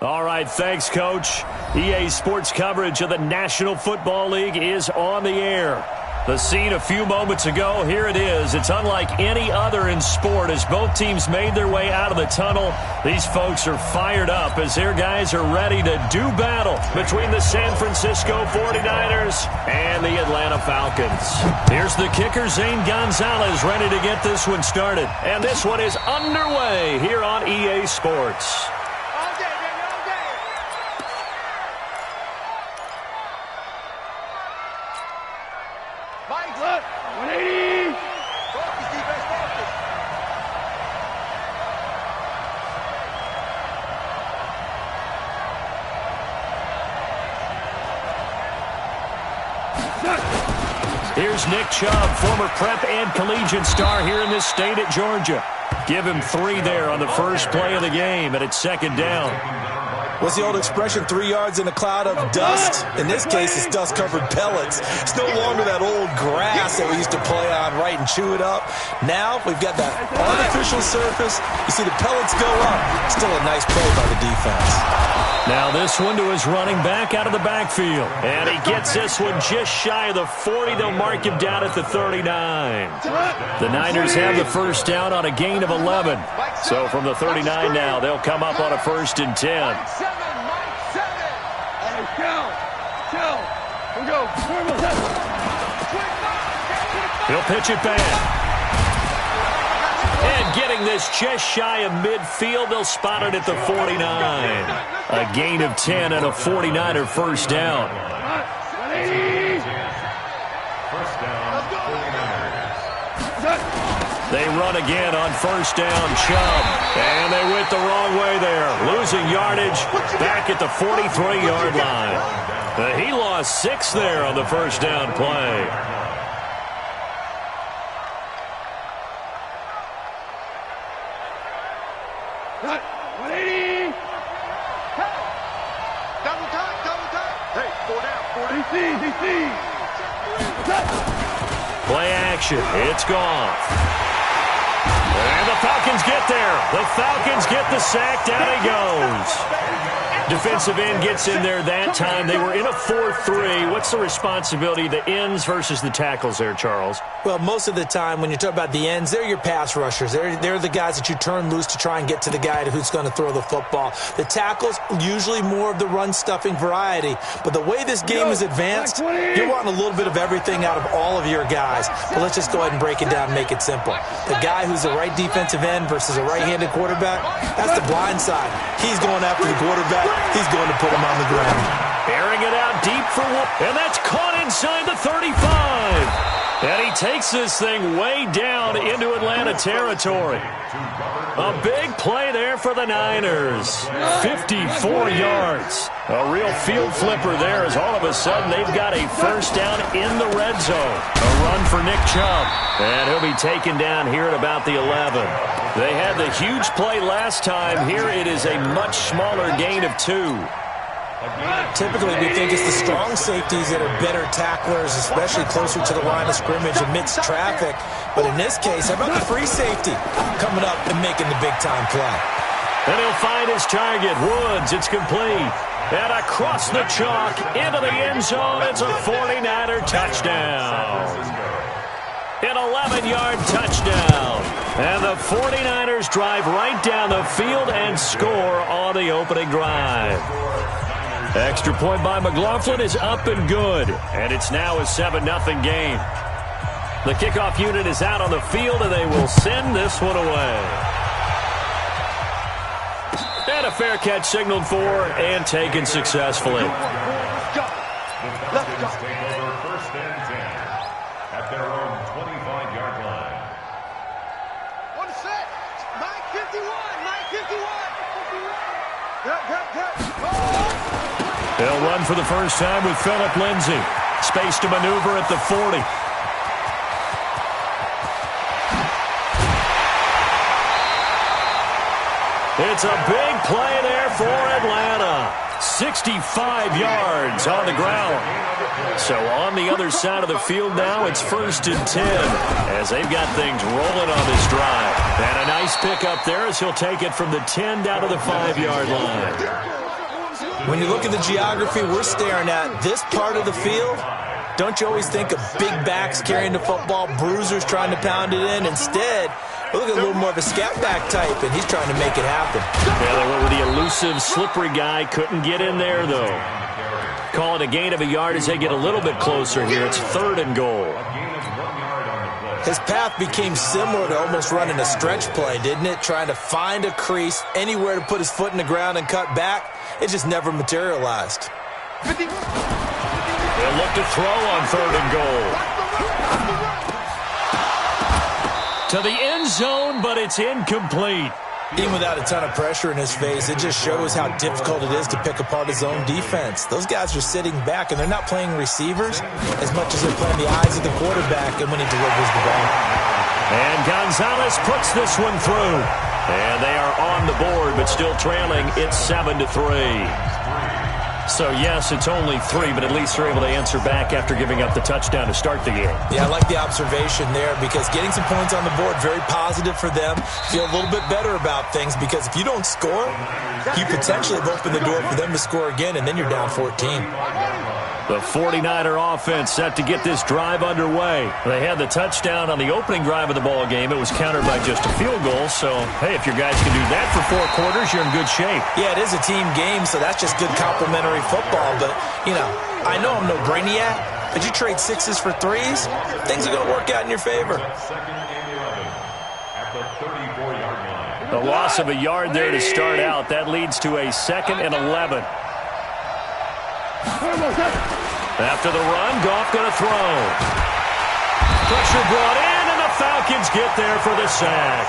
All right, thanks, Coach. EA Sports coverage of the National Football League is on the air. The scene a few moments ago, here it is. It's unlike any other in sport as both teams made their way out of the tunnel. These folks are fired up as their guys are ready to do battle between the San Francisco 49ers and the Atlanta Falcons. Here's the kicker, Zane Gonzalez, ready to get this one started. And this one is underway here on EA Sports. Here's Nick Chubb, former prep and collegiate star here in this state at Georgia. Give him 3 there on the first play of the game, and it's second down. What's the old expression, 3 yards in a cloud of dust? In this case, it's dust-covered pellets. It's no longer that old grass that we used to play on, right, and chew it up. Now we've got that artificial surface. You see the pellets go up. Still a nice play by the defense. Now this one to his running back out of the backfield. And he gets this one just shy of the 40. They'll mark him down at the 39. The Niners have the first down on a gain of 11. So from the 39 now, they'll come up on a 1st and 10. He'll pitch it back. And getting this just shy of midfield, they'll spot it at the 49. A gain of 10 and a 49er first down. They run again on first down, Chubb. And they went the wrong way there. Losing yardage back at the 43-yard line. He lost 6 there on the first down play. Play action. It's gone. And the Falcons get there. The Falcons get the sack. Down he goes. Defensive end gets in there that time. They were in a 4-3. What's the responsibility, the ends versus the tackles there, Charles? Well, most of the time when you talk about the ends, they're your pass rushers. They're the guys that you turn loose to try and get to the guy who's going to throw the football. The tackles, usually more of the run-stuffing variety. But the way this game is advanced, you're wanting a little bit of everything out of all of your guys. But let's just go ahead and break it down and make it simple. The guy who's the right defensive end versus a right-handed quarterback, that's the blind side. He's going after the quarterback. He's going to put him on the ground. Airing it out deep for one. And that's caught inside the 35. And he takes this thing way down into Atlanta territory. A big play there for the Niners. 54 yards. A real field flipper there as all of a sudden they've got a first down in the red zone. A run for Nick Chubb. And he'll be taken down here at about the 11. They had the huge play last time. Here it is a much smaller gain of 2. Typically, we think it's the strong safeties that are better tacklers, especially closer to the line of scrimmage amidst traffic. But in this case, how about the free safety coming up and making the big-time play? And he'll find his target, Woods. It's complete. And across the chalk into the end zone, it's a 49er touchdown. An 11-yard touchdown. And the 49ers drive right down the field and score on the opening drive. Extra point by McLaughlin is up and good. And it's now a 7-0 game. The kickoff unit is out on the field, and they will send this one away. And a fair catch signaled for and taken successfully. At their own 25-yard line. 51. They'll run for the first time with Phillip Lindsay. Space to maneuver at the 40. It's a big play there for Atlanta. 65 yards on the ground. So on the other side of the field now, it's 1st and 10 as they've got things rolling on this drive. And a nice pickup there as he'll take it from the 10 down to the 5-yard line. When you look at the geography, we're staring at this part of the field. Don't you always think of big backs carrying the football, bruisers trying to pound it in? Instead, we look at a little more of a scat back type, and he's trying to make it happen. Yeah, they went with the elusive, slippery guy. Couldn't get in there, though. Call it a gain of a yard as they get a little bit closer here. It's 3rd and goal. His path became similar to almost running a stretch play, didn't it? Trying to find a crease, anywhere to put his foot in the ground and cut back. It just never materialized. They'll look to throw on 3rd and goal. To the end zone, but it's incomplete. Even without a ton of pressure in his face, it just shows how difficult it is to pick apart his own defense. Those guys are sitting back, and they're not playing receivers as much as they're playing the eyes of the quarterback and when he delivers the ball. And Gonzalez puts this one through. And they are on the board, but still trailing. It's 7-3. So, yes, it's only 3, but at least they're able to answer back after giving up the touchdown to start the game. Yeah, I like the observation there because getting some points on the board, very positive for them. Feel a little bit better about things because if you don't score, you potentially have opened the door for them to score again, and then you're down 14. The 49er offense set to get this drive underway. They had the touchdown on the opening drive of the ball game. It was countered by just a field goal. So, hey, if your guys can do that for 4 quarters, you're in good shape. Yeah, it is a team game, so that's just good complementary football. But, you know, I know I'm no brainiac, but you trade 6s for 3s, things are going to work out in your favor. The loss of a yard there to start out. That leads to a 2nd and 11. After the run, Goff going to throw. Pressure brought in, and the Falcons get there for the sack.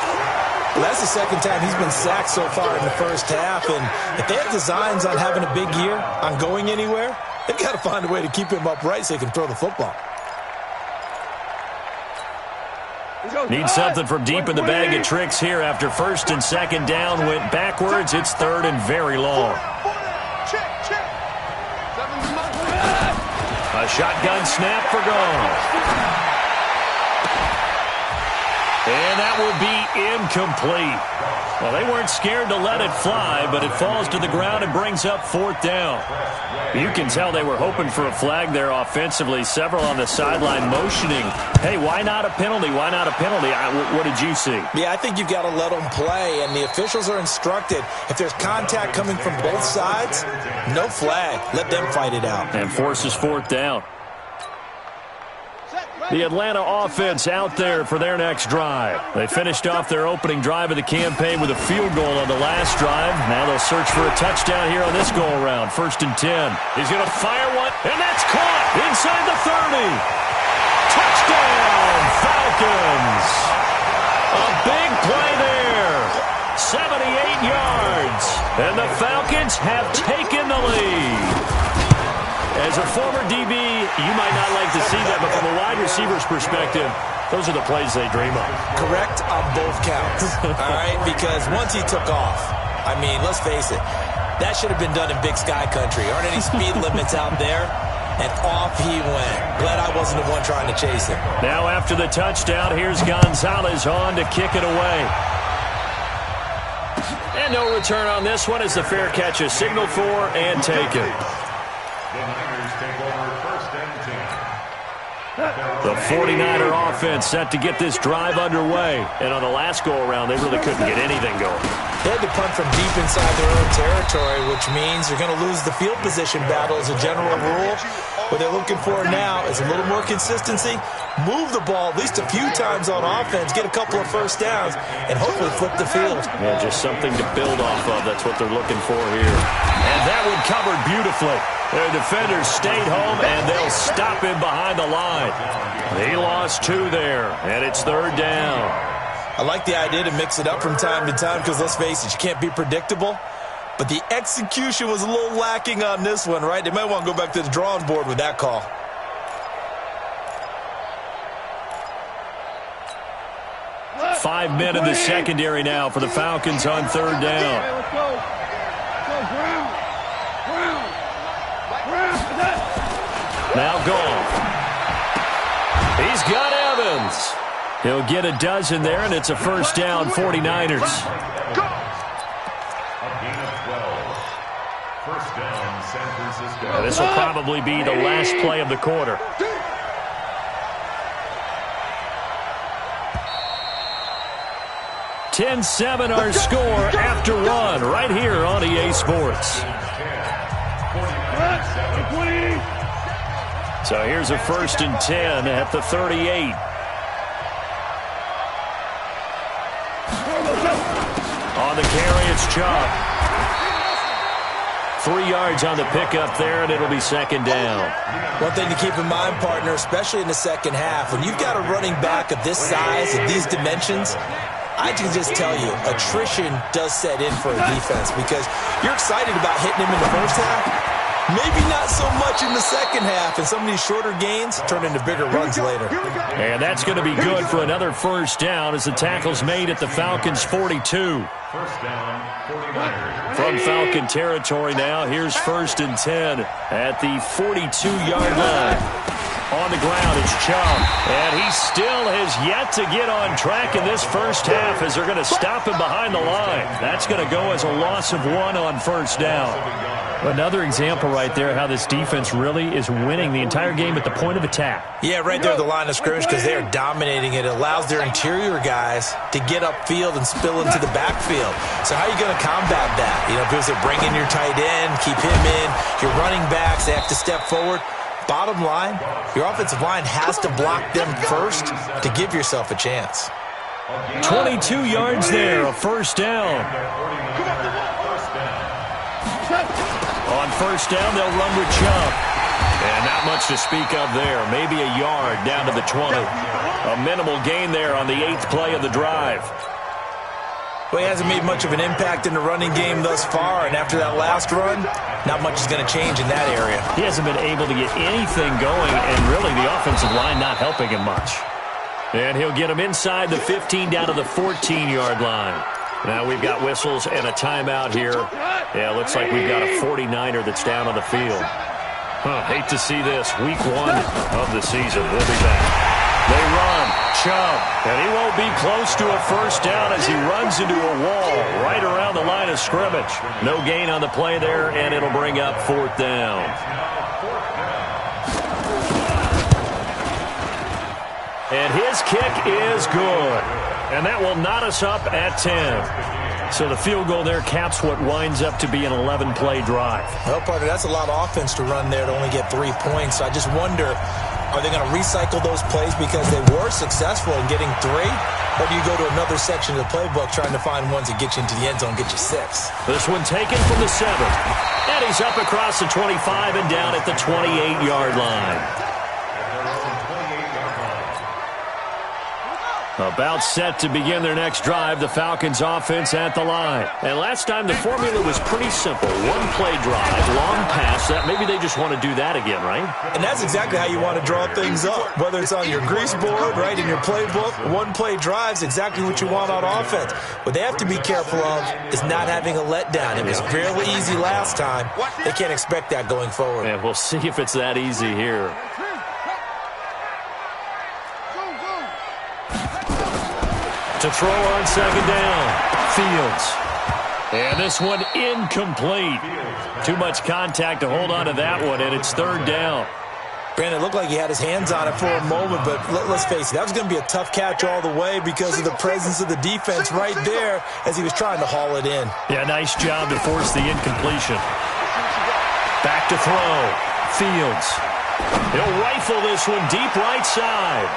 Well, that's the 2nd time he's been sacked so far in the first half, and if they have designs on having a big year, on going anywhere, they've got to find a way to keep him upright so he can throw the football. Need something from deep in the bag of tricks here after 1st and 2nd down went backwards. It's 3rd and very long. A shotgun snap for Goff. And that will be incomplete. Well, they weren't scared to let it fly, but it falls to the ground and brings up 4th down. You can tell they were hoping for a flag there offensively. Several on the sideline motioning, hey, why not a penalty? Why not a penalty? What did you see? Yeah, I think you've got to let them play, and the officials are instructed, if there's contact coming from both sides, no flag. Let them fight it out. And forces 4th down. The Atlanta offense out there for their next drive. They finished off their opening drive of the campaign with a field goal on the last drive. Now they'll search for a touchdown here on this go-around. 1st and 10. He's going to fire one, and that's caught inside the 30. Touchdown, Falcons. A big play there. 78 yards. And the Falcons have taken the lead. As a former DB, you might not like to see that, but from a wide receiver's perspective, those are the plays they dream of. Correct on both counts, all right? Because once he took off, I mean, let's face it, that should have been done in Big Sky Country. Aren't any speed limits out there? And off he went. Glad I wasn't the one trying to chase him. Now after the touchdown, here's Gonzalez on to kick it away. And no return on this one as the fair catch is signaled for and taken. The 49er offense set to get this drive underway. And on the last go-around, they really couldn't get anything going. They had to punt from deep inside their own territory, which means they're going to lose the field position battle as a general rule. What they're looking for now is a little more consistency, move the ball at least a few times on offense, get a couple of first downs, and hopefully flip the field. Yeah, just something to build off of. That's what they're looking for here. And that one covered beautifully. Their defenders stayed home, and they'll stop him behind the line. He lost 2 there, and it's 3rd down. I like the idea to mix it up from time to time because, let's face it, you can't be predictable. But the execution was a little lacking on this one, right? They might want to go back to the drawing board with that call. Five men in the secondary now for the Falcons on 3rd down. Now Goff. He's got Evans. He'll get a dozen there, and it's a 1st down, 49ers. First down, San Francisco. Now, this will probably be the last play of the quarter. (10-7) our score after one right here on EA Sports. So here's a 1st and 10 at the 38. On the carry, it's Chubb. 3 yards on the pickup there, and it'll be 2nd down. One thing to keep in mind, partner, especially in the second half, when you've got a running back of this size, of these dimensions, I can just tell you, attrition does set in for a defense because you're excited about hitting him in the first half. Maybe not so much in the second half, and some of these shorter gains turn into bigger runs later. And that's going to be good for another 1st down as the tackle's made at the Falcons' 42. First down, 49ers. From Falcon territory now, here's 1st and 10 at the 42-yard line. On the ground, it's Chubb. And he still has yet to get on track in this first half as they're going to stop him behind the line. That's going to go as a loss of 1 on 1st down. Another example right there how this defense really is winning the entire game at the point of attack. Yeah, right there at the line of scrimmage because they are dominating it. It allows their interior guys to get upfield and spill into the backfield. So how are you going to combat that? You know, because they're bringing your tight end, keep him in. Your running backs, they have to step forward. Bottom line, your offensive line has to block them first to give yourself a chance. 22 yards there, a 1st down. On 1st down, they'll run with Chubb. And not much to speak of there. Maybe a yard down to the 20. A minimal gain there on the 8th play of the drive. Well, he hasn't made much of an impact in the running game thus far, and after that last run, not much is going to change in that area. He hasn't been able to get anything going, and really the offensive line not helping him much. And he'll get him inside the 15 down to the 14-yard line. Now we've got whistles and a timeout here. Yeah, looks like we've got a 49er that's down on the field. Hate to see this. Week 1 of the season. We'll be back. They run. Chubb. And he won't be close to a 1st down as he runs into a wall right around the line of scrimmage. No gain on the play there, and it'll bring up 4th down. And his kick is good. And that will knot us up at 10. So the field goal there caps what winds up to be an 11-play drive. Well, partner, that's a lot of offense to run there to only get 3 points. So I just wonder, are they going to recycle those plays because they were successful in getting 3? Or do you go to another section of the playbook trying to find ones that get you into the end zone, get you 6? This one taken from the 7. And he's up across the 25 and down at the 28-yard line. About set to begin their next drive, the Falcons offense at the line. And last time the formula was pretty simple. 1-play drive, long pass. Maybe they just want to do that again, right? And that's exactly how you want to draw things up. Whether it's on your grease board, right, in your playbook, 1-play drive is exactly what you want on offense. What they have to be careful of is not having a letdown. It was fairly easy last time. They can't expect that going forward. And we'll see if it's that easy here. To throw on 2nd down, Fields. And this one incomplete. Too much contact to hold on to that one, and it's 3rd down. Brandon, it looked like he had his hands on it for a moment, but let's face it, that was going to be a tough catch all the way because of the presence of the defense right there as he was trying to haul it in. Yeah, nice job to force the incompletion. Back to throw, Fields. He'll rifle this one deep right side.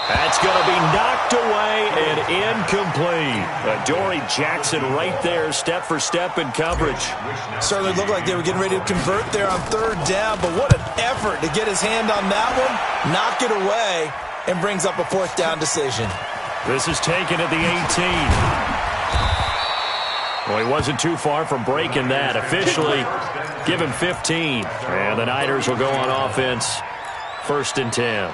That's going to be knocked away and incomplete. Adoree Jackson right there, step for step in coverage. Certainly looked like they were getting ready to convert there on 3rd down, but what an effort to get his hand on that one, knock it away, and brings up a 4th down decision. This is taken at the 18. Well, he wasn't too far from breaking that. Officially, give him 15. And the Niners will go on offense, 1st and 10.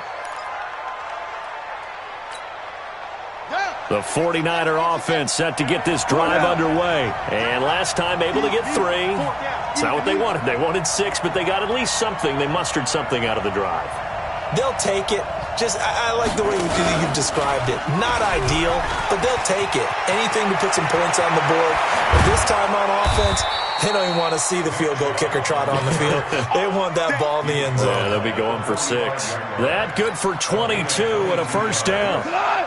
The 49er offense set to get this drive underway. And last time able to get 3. It's not what they wanted. They wanted 6, but they got at least something. They mustered something out of the drive. They'll take it. I like the way you've described it. Not ideal, but they'll take it. Anything to put some points on the board. But this time on offense, They don't even want to see the field goal kicker trot on the field. They want that ball in the end zone. Yeah, they'll be going for 6. That good for 22 and a first down. San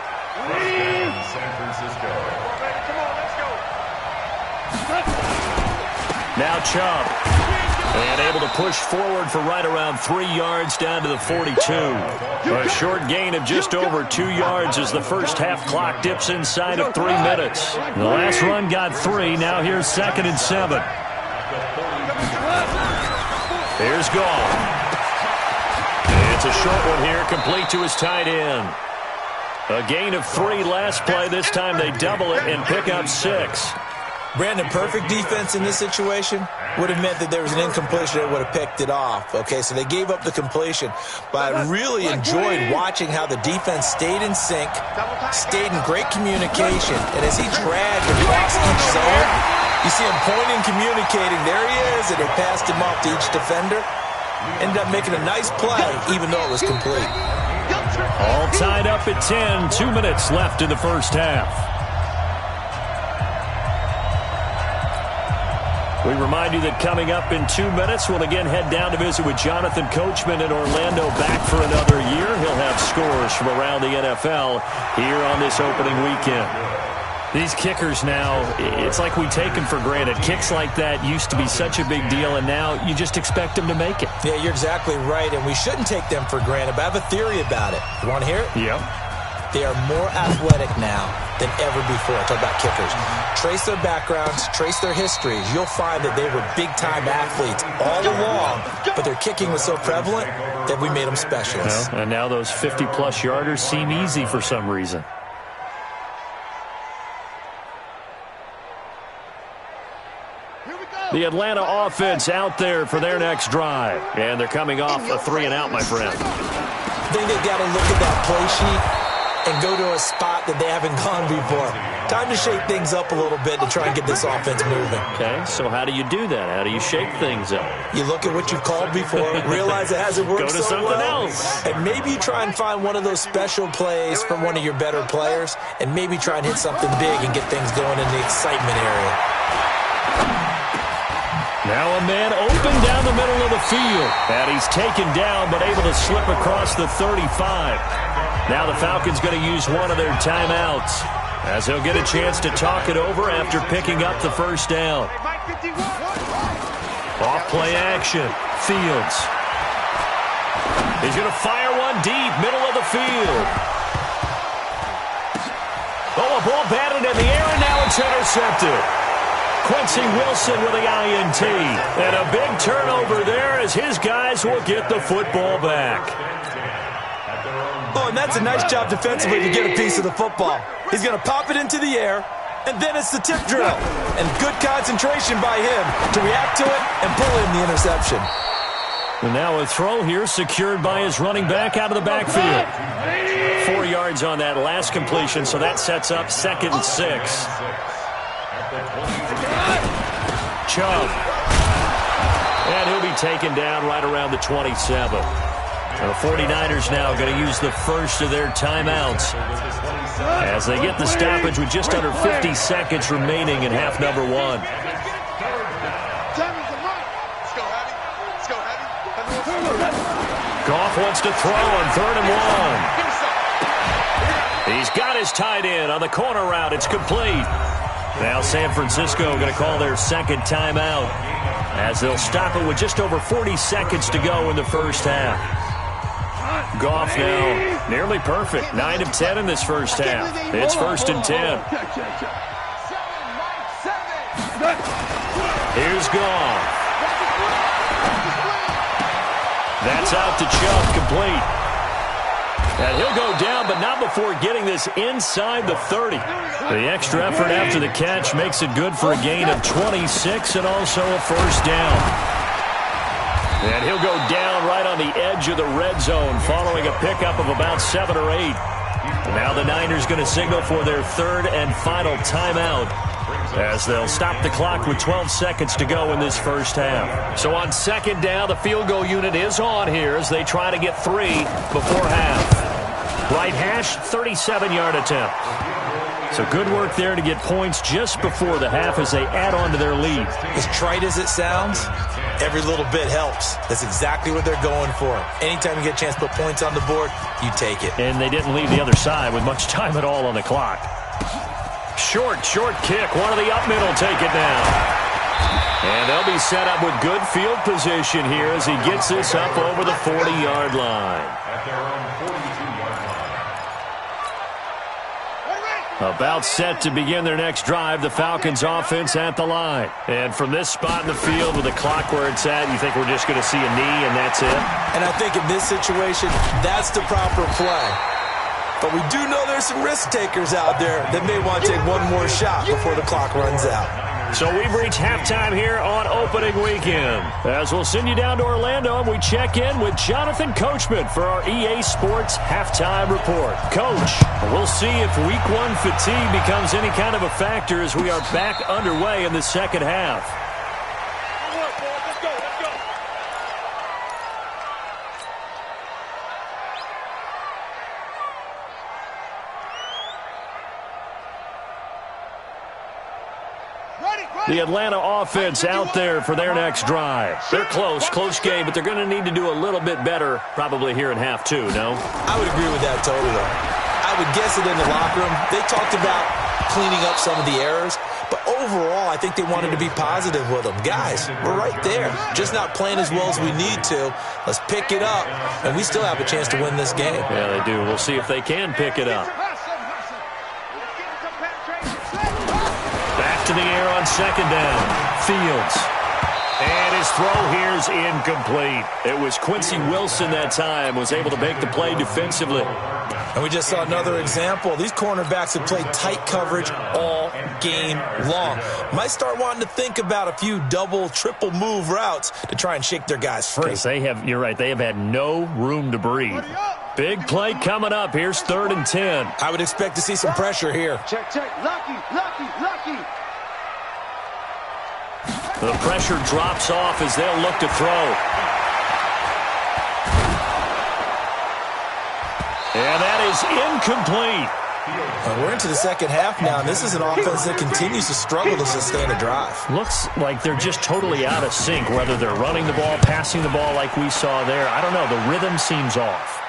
Francisco. Now Chubb. And able to push forward for right around 3 yards down to the 42. A short gain of just over 2 yards as the first half clock dips inside of 3 minutes. The last run got 3. Now here's 2nd and 7. Here's Goff. It's a short one here, complete to his tight end. A gain of 3 last play. This time they double it and pick up 6. Brandon, perfect defense in this situation would have meant that there was an incompletion that would have picked it off. Okay, so they gave up the completion. But I really enjoyed watching how the defense stayed in sync, stayed in great communication. And as he dragged across each zone, you see him pointing, communicating. There he is, and they passed him off to each defender. Ended up making a nice play, even though it was complete. All tied up at 10. 2 minutes left in the first half. We remind you that coming up in 2 minutes, we'll again head down to visit with Jonathan Coachman in Orlando, back for another year. He'll have scores from around the NFL here on this opening weekend. These kickers now, it's like we take them for granted. Kicks like that used to be such a big deal, and now you just expect them to make it. Yeah, you're exactly right, and we shouldn't take them for granted, but I have a theory about it. You want to hear it? Yeah. They are more athletic now than ever before. Talk about kickers. Trace their backgrounds, trace their histories. You'll find that they were big-time athletes all along, but their kicking was so prevalent that we made them specialists. Well, and now those 50-plus yarders seem easy for some reason. The Atlanta offense out there for their next drive. And they're coming off a 3-and-out, my friend. I think they've got to look at that play sheet and go to a spot that they haven't gone before. Time to shake things up a little bit to try and get this offense moving. Okay, so how do you do that? How do you shake things up? You look at what you've called before, realize it hasn't worked go to so something well, else. and maybe you try and find one of those special plays from one of your better players, and maybe try and hit something big and get things going in the excitement area. Now a man open down the middle of the field. And he's taken down, but able to slip across the 35. Now the Falcons going to use one of their timeouts, as he'll get a chance to talk it over after picking up the first down. Off play action. Fields. He's going to fire one deep, middle of the field. Oh, a ball batted in the air, and now it's intercepted. Quincy Wilson with the INT. And a big turnover there as his guys will get the football back. Oh, and that's a nice job defensively to get a piece of the football. He's going to pop it into the air, and then it's the tip drill. And good concentration by him to react to it and pull in the interception. And now a throw here secured by his running back out of the backfield. 4 yards on that last completion, so that sets up 2nd and 6. Chubb. And he'll be taken down right around the 27. The 49ers now going to use the first of their timeouts as they get the stoppage with just under 50 seconds remaining in half number 1. Goff wants to throw on 3rd and 1. He's got his tight end on the corner route. It's complete. Now San Francisco going to call their 2nd timeout as they'll stop it with just over 40 seconds to go in the first half. Goff now nearly perfect. 9 of 10 in this first half. It's 1st and 10. Here's Goff. That's out to Chubb, complete. And he'll go down, but not before getting this inside the 30. The extra effort after the catch makes it good for a gain of 26 and also a first down. And he'll go down right on the edge of the red zone following a pickup of about 7 or 8. Now the Niners going to signal for their 3rd and final timeout as they'll stop the clock with 12 seconds to go in this first half. So on 2nd down, the field goal unit is on here as they try to get 3 before half. Right hash, 37-yard attempt. So good work there to get points just before the half as they add on to their lead. As trite as it sounds, every little bit helps. That's exactly what they're going for. Anytime you get a chance to put points on the board, you take it. And they didn't leave the other side with much time at all on the clock. Short kick. One of the up middle take it down. And they'll be set up with good field position here as he gets this up over the 40-yard line. At their own 42-yard line. About set to begin their next drive, the Falcons offense at the line. And from this spot in the field with the clock where it's at, you think we're just going to see a knee and that's it? And I think in this situation, that's the proper play. But we do know there's some risk takers out there that may want to take one more shot before the clock runs out. So we've reached halftime here on opening weekend. As we'll send you down to Orlando, and we check in with Jonathan Coachman for our EA Sports Halftime Report. Coach, we'll see if Week 1 fatigue becomes any kind of a factor as we are back underway in the second half. The Atlanta offense out there for their next drive. They're close game, but they're going to need to do a little bit better probably here in half two, no? I would agree with that totally. I would guess it in the locker room. They talked about cleaning up some of the errors, but overall, I think they wanted to be positive with them. Guys, we're right there. Just not playing as well as we need to. Let's pick it up, and we still have a chance to win this game. Yeah, they do. We'll see if they can pick it up. To the air on second down. Fields. And his throw here is incomplete. It was Quincy Wilson that time, was able to make the play defensively. And we just saw another example. These cornerbacks have played tight coverage all game long. Might start wanting to think about a few double, triple move routes to try and shake their guys free. Because you're right, they have had no room to breathe. Big play coming up. Here's 3rd and 10. I would expect to see some pressure here. Check. Lucky. The pressure drops off as they'll look to throw. And that is incomplete. We're into the second half now, and this is an offense that continues to struggle to sustain a drive. Looks like they're just totally out of sync, whether they're running the ball, passing the ball like we saw there. I don't know. The rhythm seems off.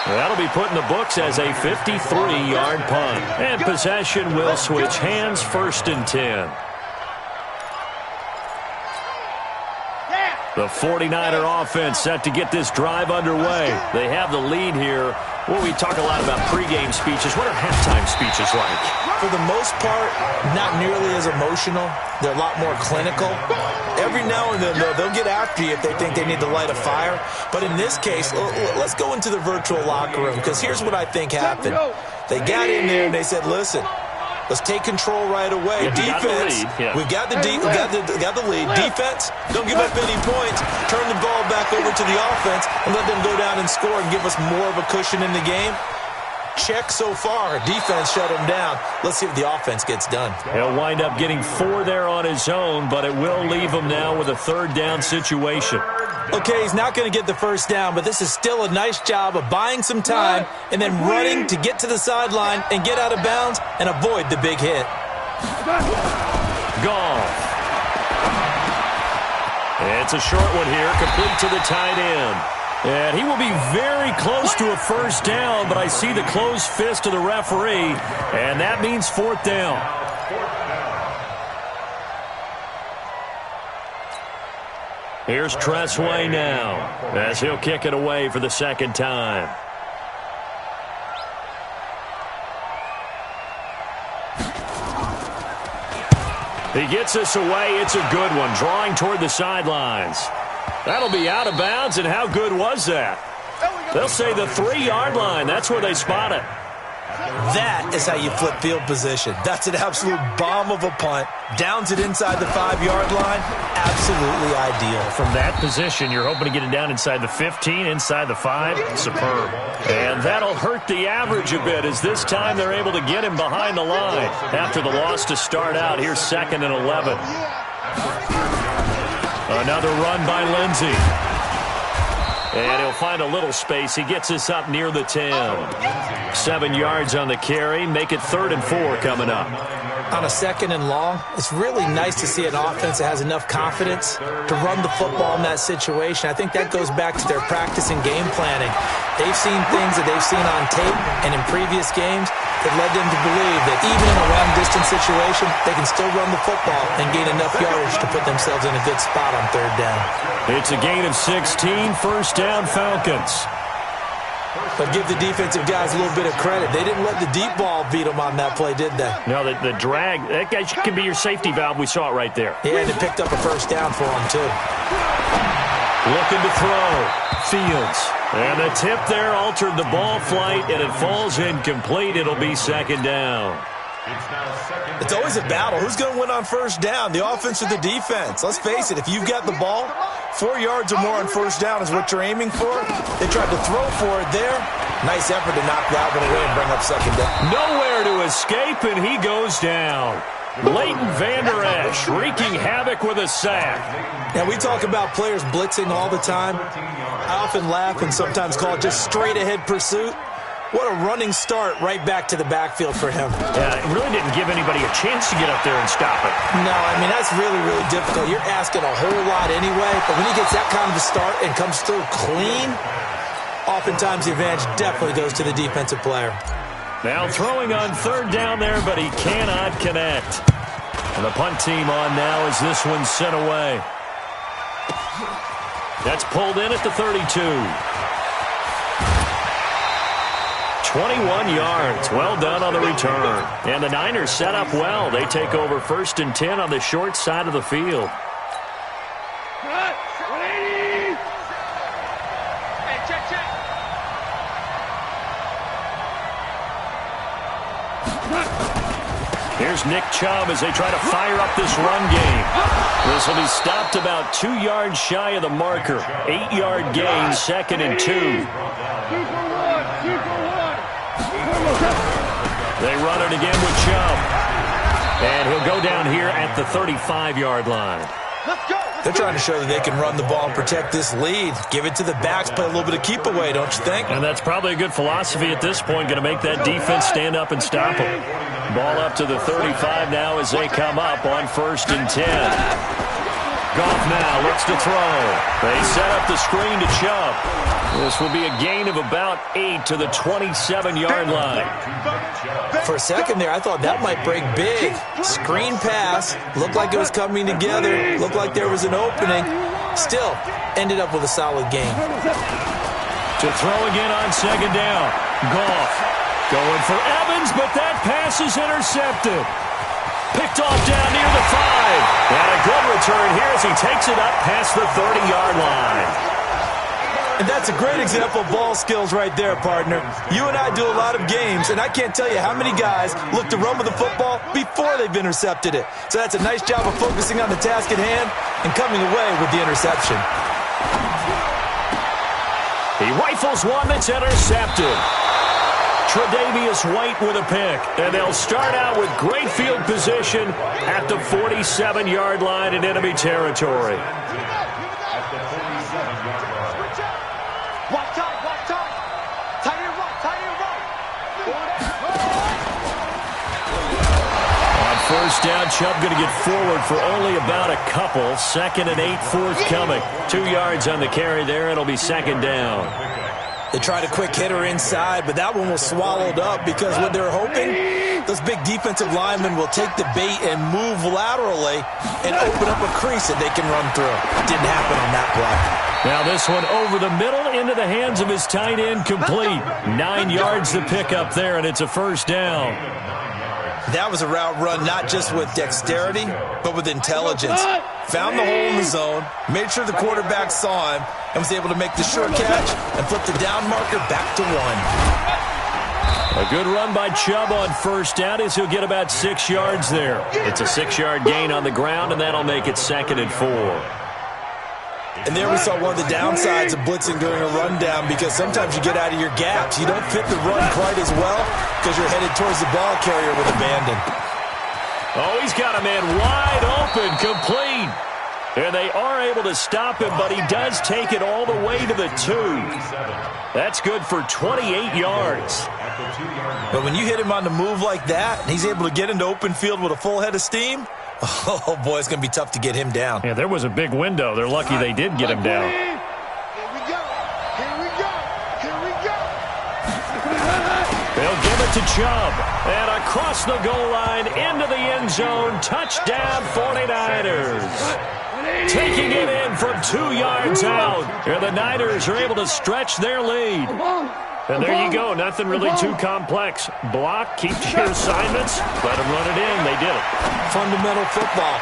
That'll be put in the books as a 53-yard punt. And possession will switch hands, 1st and 10. The 49er offense set to get this drive underway. They have the lead here. Well, we talk a lot about pregame speeches. What are halftime speeches like? For the most part, not nearly as emotional. They're a lot more clinical. Every now and then, though, they'll get after you if they think they need to light a fire. But in this case, let's go into the virtual locker room, because here's what I think happened. They got in there and they said, listen, let's take control right away. Defense, we've got the lead. Defense, don't give up any points. Turn the ball back over to the offense and let them go down and score and give us more of a cushion in the game. Check so far. Defense shut him down. Let's see if the offense gets done. He'll wind up getting 4 there on his own, but it will leave him now with a 3rd down situation. Okay, he's not going to get the 1st down, but this is still a nice job of buying some time and then running to get to the sideline and get out of bounds and avoid the big hit. Gone. It's a short one here, complete to the tight end. And he will be very close to a 1st down, but I see the closed fist of the referee, and that means 4th down. Here's Tressway now, as he'll kick it away for the 2nd time. He gets this away. It's a good one, drawing toward the sidelines. That'll be out of bounds, and how good was that? They'll say the 3-yard line. That's where they spot it. That is how you flip field position. That's an absolute bomb of a punt. Downs it inside the 5-yard line. Absolutely ideal. From that position, you're hoping to get it down inside the 15, inside the 5. Superb. And that'll hurt the average a bit, as this time they're able to get him behind the line. After the loss to start out, here's 2nd and 11. Another run by Lindsey. And he'll find a little space. He gets us up near the 10. 7 yards on the carry. Make it 3rd and 4 coming up. On a 2nd and long, it's really nice to see an offense that has enough confidence to run the football in that situation. I think that goes back to their practice and game planning. They've seen things that they've seen on tape and in previous games that led them to believe that even in a long-distance situation, they can still run the football and gain enough yardage to put themselves in a good spot on 3rd down. It's a gain of 16, 1st down Falcons. But give the defensive guys a little bit of credit. They didn't let the deep ball beat them on that play, did they? No, the drag, that guy could be your safety valve. We saw it right there. Yeah, and it picked up a 1st down for him, too. Looking to throw. Fields. And the tip there altered the ball flight, and it falls incomplete. It'll be 2nd down. It's always a battle. Who's going to win on 1st down, the offense or the defense? Let's face it, if you've got the ball, 4 yards or more on 1st down is what you're aiming for. They tried to throw for it there. Nice effort to knock that one away and bring up 2nd down. Nowhere to escape, and he goes down. Leighton Vander Esch wreaking havoc with a sack. Now, we talk about players blitzing all the time. I often laugh and sometimes call it just straight-ahead pursuit. What a running start right back to the backfield for him. Yeah, it really didn't give anybody a chance to get up there and stop it. No, I mean, that's really, really difficult. You're asking a whole lot anyway, but when he gets that kind of a start and comes through clean, oftentimes the advantage definitely goes to the defensive player. Now throwing on 3rd down there, but he cannot connect. And the punt team on now as this one's sent away. That's pulled in at the 32. 21 yards. Well done on the return. And the Niners set up well. They take over 1st and 10 on the short side of the field. Here's Nick Chubb as they try to fire up this run game. This will be stopped about 2 yards shy of the marker. 8-yard gain, 2nd and 2. They run it again with Chubb. And he'll go down here at the 35-yard line. They're trying to show that they can run the ball and protect this lead. Give it to the backs, play a little bit of keep away, don't you think? And that's probably a good philosophy at this point, going to make that defense stand up and stop them. Ball up to the 35 now as they come up on 1st and 10. Goff now looks to throw. They set up the screen to Chubb. This will be a gain of about 8 to the 27-yard line. For a second there, I thought that might break big. Screen pass. Looked like it was coming together. Looked like there was an opening. Still, ended up with a solid gain. To throw again on 2nd down. Goff going for Evans, but that pass is intercepted. Picked off down near the 5. And a good return here as he takes it up past the 30-yard line. And that's a great example of ball skills right there, partner. You and I do a lot of games, and I can't tell you how many guys look to run with the football before they've intercepted it. So that's a nice job of focusing on the task at hand and coming away with the interception. He rifles one that's intercepted. Tre'Davious White with a pick. And they'll start out with great field position at the 47-yard line in enemy territory. On 1st down, Chubb going to get forward for only about a couple. 2nd and 8 forthcoming. 2 yards on the carry there. It'll be 2nd down. They tried a quick hitter inside, but that one was swallowed up because what they're hoping, those big defensive linemen will take the bait and move laterally and open up a crease that they can run through. Didn't happen on that play. Now this one over the middle into the hands of his tight end, complete. 9 yards to pick up there, and it's a 1st down. That was a route run not just with dexterity, but with intelligence. Found the hole in the zone, made sure the quarterback saw him, and was able to make the short catch and flip the down marker back to 1. A good run by Chubb on 1st down as he'll get about 6 yards there. It's a 6-yard gain on the ground, and that'll make it 2nd and 4. And there we saw one of the downsides of blitzing during a rundown because sometimes you get out of your gaps. You don't fit the run quite as well because you're headed towards the ball carrier with abandon. Oh, he's got a man wide open, complete. And they are able to stop him, but he does take it all the way to the 2. That's good for 28 yards. But when you hit him on the move like that, and he's able to get into open field with a full head of steam, oh, boy, it's going to be tough to get him down. Yeah, there was a big window. They're lucky they did get him down. Here we go. Here we go. Here we go. They'll give it to Chubb. And across the goal line into the end zone. Touchdown 49ers. Taking it in from 2 yards out. And the Niners are able to stretch their lead. And there you go. Nothing really too complex. Block, keep to your assignments. Let them run it in. They did it. Fundamental football.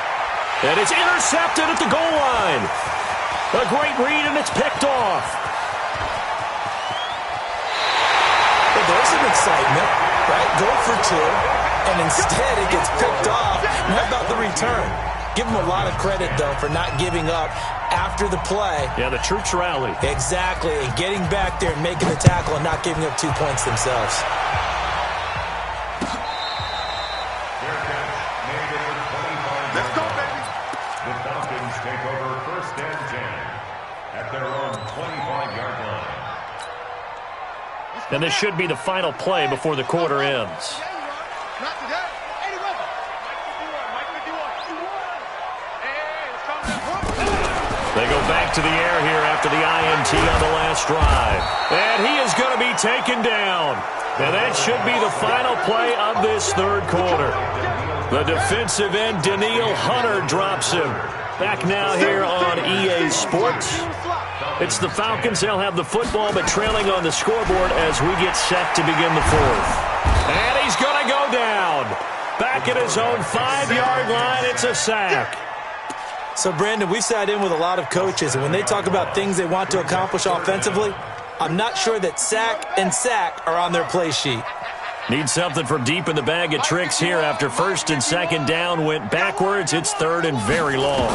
And it's intercepted at the goal line. A great read, and it's picked off. Well, there's some excitement, right? Go for 2, and instead it gets picked off. And how about the return? Give them a lot of credit, though, for not giving up after the play. Yeah, the troops rallied. Exactly, and getting back there and making the tackle and not giving up 2 points themselves. Let's go, baby. The Falcons take over 1st and 10 at their own 25-yard line. And this should be the final play before the quarter ends. Not today. 81. They go back to the air here after the INT on the last drive. And he is going to be taken down. And that should be the final play of this 3rd quarter. The defensive end, Daniil Hunter, drops him. Back now here on EA Sports. It's the Falcons. They'll have the football, but trailing on the scoreboard as we get set to begin the 4th. And he's going to go down. Back at his own 5-yard line, it's a sack. So, Brandon, we sat in with a lot of coaches, and when they talk about things they want to accomplish offensively, I'm not sure that sack and sack are on their play sheet. Need something from deep in the bag of tricks here after 1st and 2nd down went backwards. It's 3rd and very long.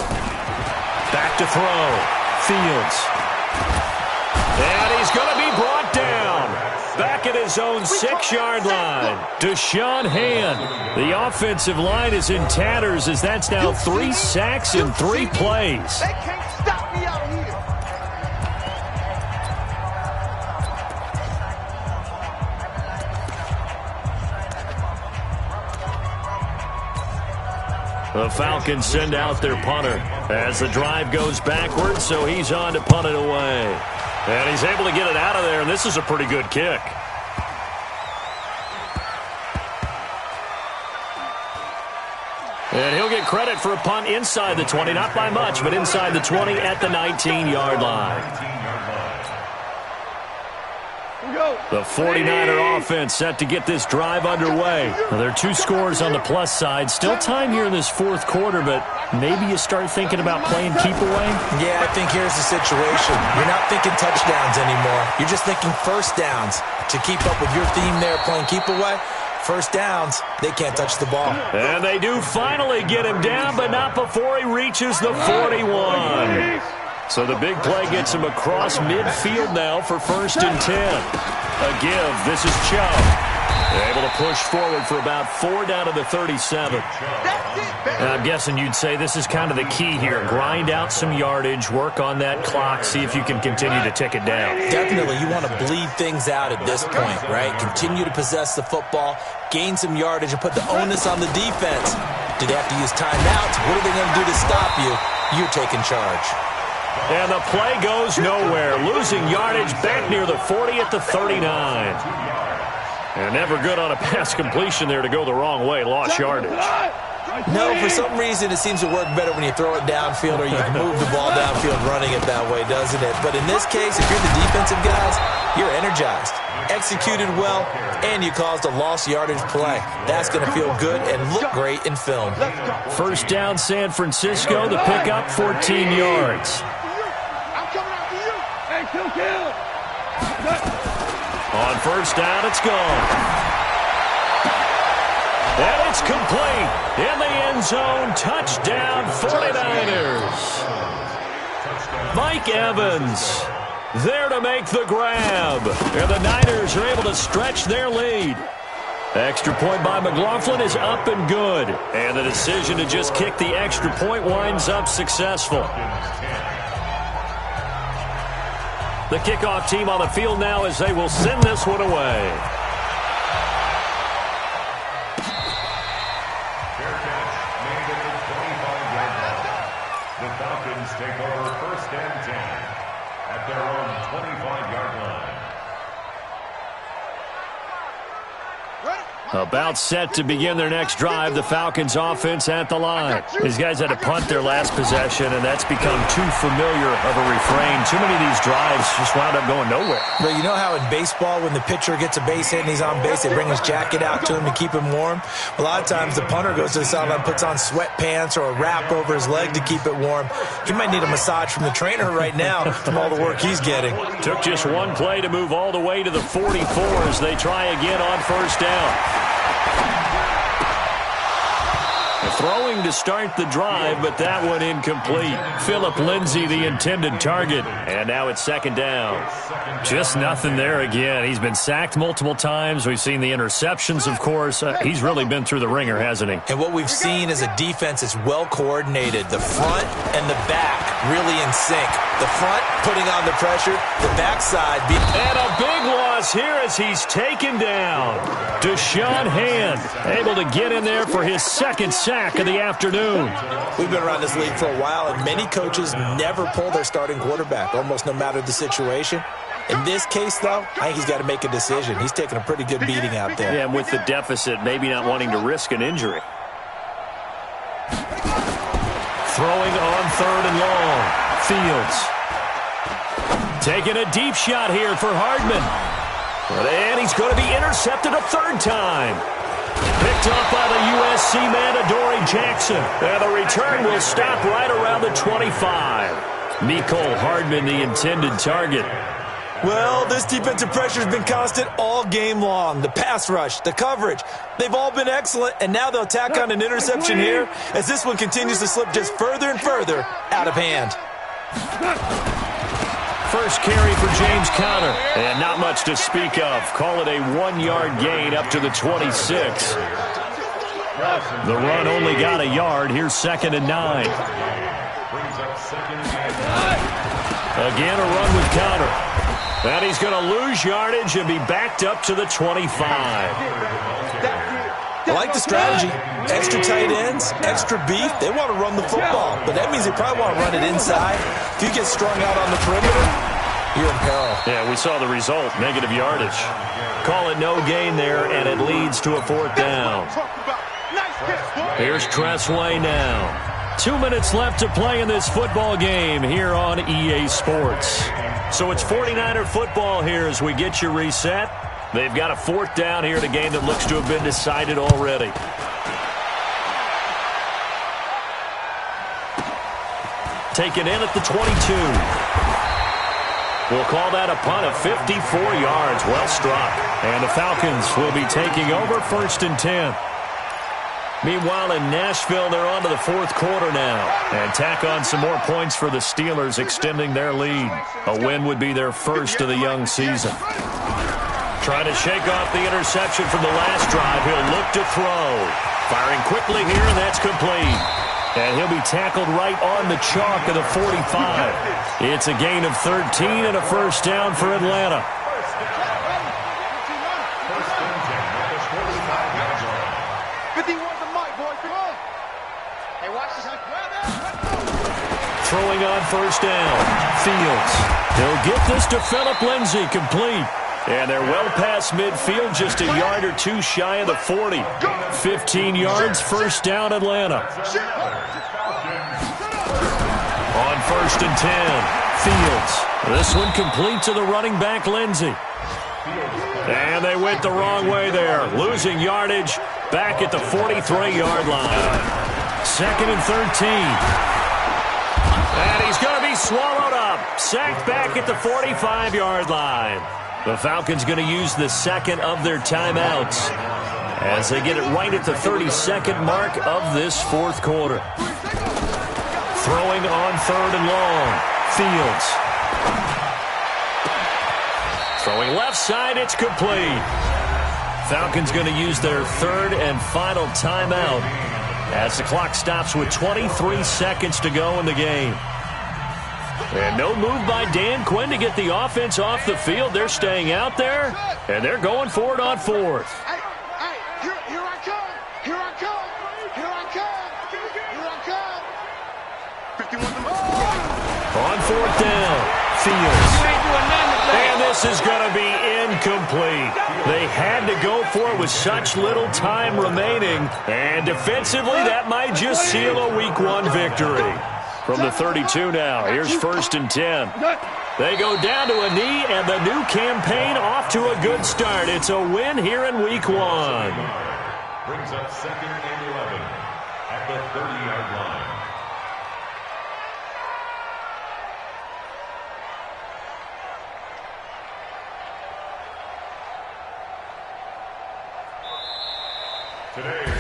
Back to throw. Fields. And he's going to be brought down. Back at his own 6-yard line. Deshaun Hand. The offensive line is in tatters as that's now 3 sacks in 3 plays. They can't stop me out here. The Falcons send out their punter as the drive goes backwards, so he's on to punt it away. And he's able to get it out of there, and this is a pretty good kick. And he'll get credit for a punt inside the 20, not by much, but inside the 20 at the 19-yard line. The 49er offense set to get this drive underway. Now, there are 2 scores on the plus side. Still time here in this 4th quarter, but maybe you start thinking about playing keep away? Yeah, I think here's the situation. You're not thinking touchdowns anymore. You're just thinking 1st downs. To keep up with your theme there, playing keep away, 1st downs, they can't touch the ball. And they do finally get him down, but not before he reaches the 41. So the big play gets him across midfield now for 1st and 10. A give. This is Chubb. They're able to push forward for about 4 down to the 37. And I'm guessing you'd say this is kind of the key here. Grind out some yardage, work on that clock, see if you can continue to tick it down. Definitely, you want to bleed things out at this point, right? Continue to possess the football, gain some yardage, and put the onus on the defense. Do they have to use timeouts? What are they going to do to stop you? You're taking charge. And the play goes nowhere. Losing yardage back near the 40 at the 39. And never good on a pass completion there to go the wrong way. Lost yardage. No, for some reason it seems to work better when you throw it downfield or you can move the ball downfield running it that way, doesn't it? But in this case, if you're the defensive guys, you're energized, executed well, and you caused a lost yardage play. That's going to feel good and look great in film. 1st down San Francisco. The pickup, 14 yards. On 1st down, it's gone. And it's complete. In the end zone, touchdown 49ers. Mike Evans there to make the grab. And the Niners are able to stretch their lead. Extra point by McLaughlin is up and good. And the decision to just kick the extra point winds up successful. The kickoff team on the field now as they will send this one away. Fair catch made at the 25-yard line. The Falcons take over 1st and 10 at their own 25-yard line. About set to begin their next drive, the Falcons offense at the line. These guys had to punt their last possession, and that's become too familiar of a refrain. Too many of these drives just wound up going nowhere. But you know how in baseball, when the pitcher gets a base hit and he's on base, they bring his jacket out to him to keep him warm? A lot of times the punter goes to the sideline, puts on sweatpants or a wrap over his leg to keep it warm. He might need a massage from the trainer right now from all the work he's getting. Took just one play to move all the way to the 44 as they try again on 1st down. Throwing to start the drive, but that one incomplete. Philip Lindsay, the intended target. And now it's 2nd down. Just nothing there again. He's been sacked multiple times. We've seen the interceptions, of course. He's really been through the ringer, hasn't he? And what we've seen is a defense that's well coordinated. The front and the back really in sync. The front putting on the pressure, the backside. And a big loss here as he's taken down. Deshaun Hand able to get in there for his 2nd sack of the afternoon. We've been around this league for a while, and many coaches never pull their starting quarterback, almost no matter the situation. In this case, though, I think he's got to make a decision. He's taking a pretty good beating out there. Yeah, and with the deficit, maybe not wanting to risk an injury. Throwing on 3rd and long. Fields. Taking a deep shot here for Hardman. And he's going to be intercepted a 3rd time. Picked up by the USC man, Adoree Jackson. And the return will stop right around the 25. Mecole Hardman, the intended target. Well, this defensive pressure has been constant all game long. The pass rush, the coverage, they've all been excellent, and now they'll tack on an interception here as this one continues to slip just further and further out of hand. First carry for James Conner, and not much to speak of. Call it a 1-yard gain up to the 26. The run only got a yard. Here's 2nd and 9. Again, a run with Conner. And he's going to lose yardage and be backed up to the 25. I like the strategy. Extra tight ends, extra beef. They want to run the football, but that means they probably want to run it inside. If you get strung out on the perimeter, you're in peril. Yeah, we saw the result, negative yardage. Call it no gain there, and it leads to a 4th down. Here's Tressway now. 2 minutes left to play in this football game here on EA Sports. So it's 49er football here as we get you reset. They've got a 4th down here in a game that looks to have been decided already. Taken in at the 22. We'll call that a punt of 54 yards. Well struck. And the Falcons will be taking over 1st and 10. Meanwhile, in Nashville, they're on to the 4th quarter now. And tack on some more points for the Steelers, extending their lead. A win would be their first of the young season. Trying to shake off the interception from the last drive. He'll look to throw. Firing quickly here, and that's complete. And he'll be tackled right on the chalk of the 45. It's a gain of 13 and a 1st down for Atlanta. Throwing on 1st down. Fields. He'll get this to Philip Lindsay, complete. And they're well past midfield, just a yard or two shy of the 40. 15 yards, 1st down, Atlanta. On 1st and 10, Fields. This one complete to the running back, Lindsay. And they went the wrong way there, losing yardage back at the 43-yard line. 2nd and 13. And he's going to be swallowed up. Sacked back at the 45-yard line. The Falcons going to use the 2nd of their timeouts as they get it right at the 32nd mark of this 4th quarter. Throwing on 3rd and long. Fields. Throwing left side, it's complete. Falcons going to use their third and final timeout as the clock stops with 23 seconds to go in the game. And no move by Dan Quinn to get the offense off the field. They're staying out there, and they're going for it on fourth. Hey, here I come. Here I come. Here I come. Here I come. 51 On fourth down, Fields. And this is going to be incomplete. They had to go for it with such little time remaining. And defensively, that might just seal a Week 1 victory. From the 32 now, here's 1st and 10. They go down to a knee, and the new campaign off to a good start. It's a win here in Week 1. Brings up 2nd and 11 at the 30-yard line.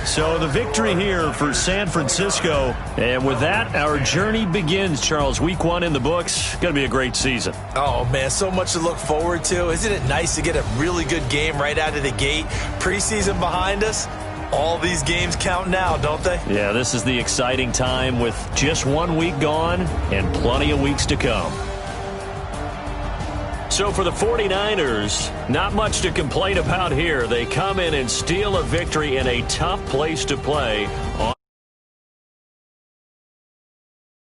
So the victory here for San Francisco. And with that, our journey begins, Charles. Week 1 in the books. Going to be a great season. Oh, man, so much to look forward to. Isn't it nice to get a really good game right out of the gate? Preseason behind us. All these games count now, don't they? Yeah, this is the exciting time with just 1 week gone and plenty of weeks to come. So for the 49ers, not much to complain about here. They come in and steal a victory in a tough place to play.